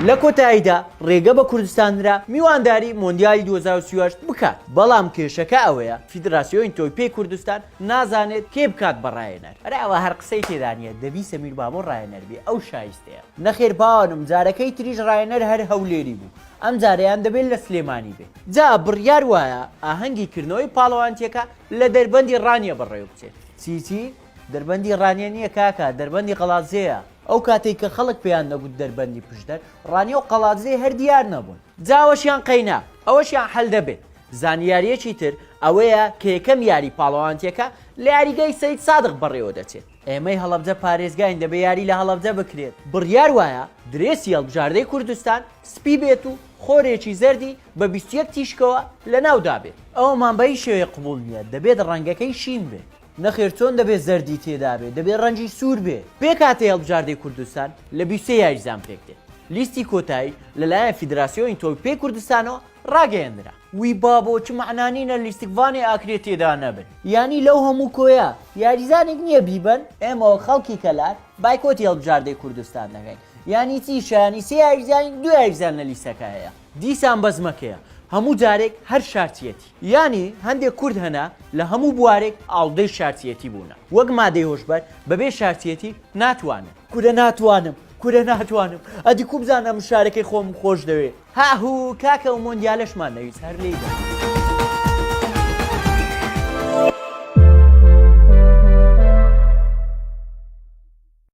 لە کۆتاییدا ڕێگە بە کوردستانرا میوانداری مۆندیالی 2038 بکات بەڵام کێشەکە ئەوەیە فیدراسیۆی تۆپی کوردستان نازانێت کێ بکات بەڕایەنەر ئەوە هەر قسەی تێدانە دەبی سەمیر بابۆ ڕایەنەر بێ ئەو شایستەیە نەخێر باوانم جارەکەی تریش ڕایەنەر هەر هەولێری بوو ئەم جارەیان دەبێت لە سلێمانی بێ جا بڕیار وایە ئاهەنگی کردنەوەی پاڵەوانتیەکە لە دەربەندی ڕانیە بەڕێوە بچێت چیچی دەربەندی ڕانیە نییە کاکە دەربەندی قەڵازەیە ئەو کاتێک کە خەڵک پێیان نەگوت دەربەندی پشتەر ڕانی و قەڵازەی هەر دیار نەبوون جاوەشیان قەینا ئەوەشیان هەل دەبێت زانیاریەکی تر ئەوەیە کە یەکەم یاری پاڵەوانتیەکە لە یاریگای سەید سادق بەڕێوە دەچێت ئێمەی هەڵەبجە پارێزگاین دەبێ یاری لە هەڵەبجە بکرێت بڕیار وایە درێسی هەڵبژاردەی کوردستان سپی بێت و خۆرێکی زەردی بە 21 تیشکەوە لە ناودا بێت ئەومان بەی شێوەیە قبول نییە دەبێت ڕەنگەکەی شین بێت نەخێر چۆن دەبێت زەردی تێدا بێت دەبێت ڕەنجی سوور بێ پێ کاتێ هەڵبژاردەی کوردستان لە 23 یاریزان پێکتێت لیستی کۆتایی لەلایەن فیدراسیۆی تۆپی کوردستانەوە ڕاگەیەندرا وی بابۆ چ معنانینە لیستیکڤانێ ئاکرێت تێدا نەبن یانی لەو هەموو کۆیە یاریزانێک نییە بیبن ئێمەوە خەڵکی کەلار بایکۆتی هەڵبژاردەی کوردستان دەکەین یانی چیشانی سێ یاریزانی دو یاریزان لە لیستەکە هەیە دیسان بەزمەکەیە هەموو جارێک هەر شارتیەتی یانی هەندێک کورد هەنا لە هەموو بوارێک ئاڵدەی شارتیەتی بوونە وەک مادەی هۆشبەر بەبێ شارتیەتی ناتوانن کورە ناتوانم کورە ناتوانم ئەدی کوبزانە شارەکەی خۆم خۆش دەوێ هاهوو کاکە و مۆندیالەشمان نەویست هەر لێیدا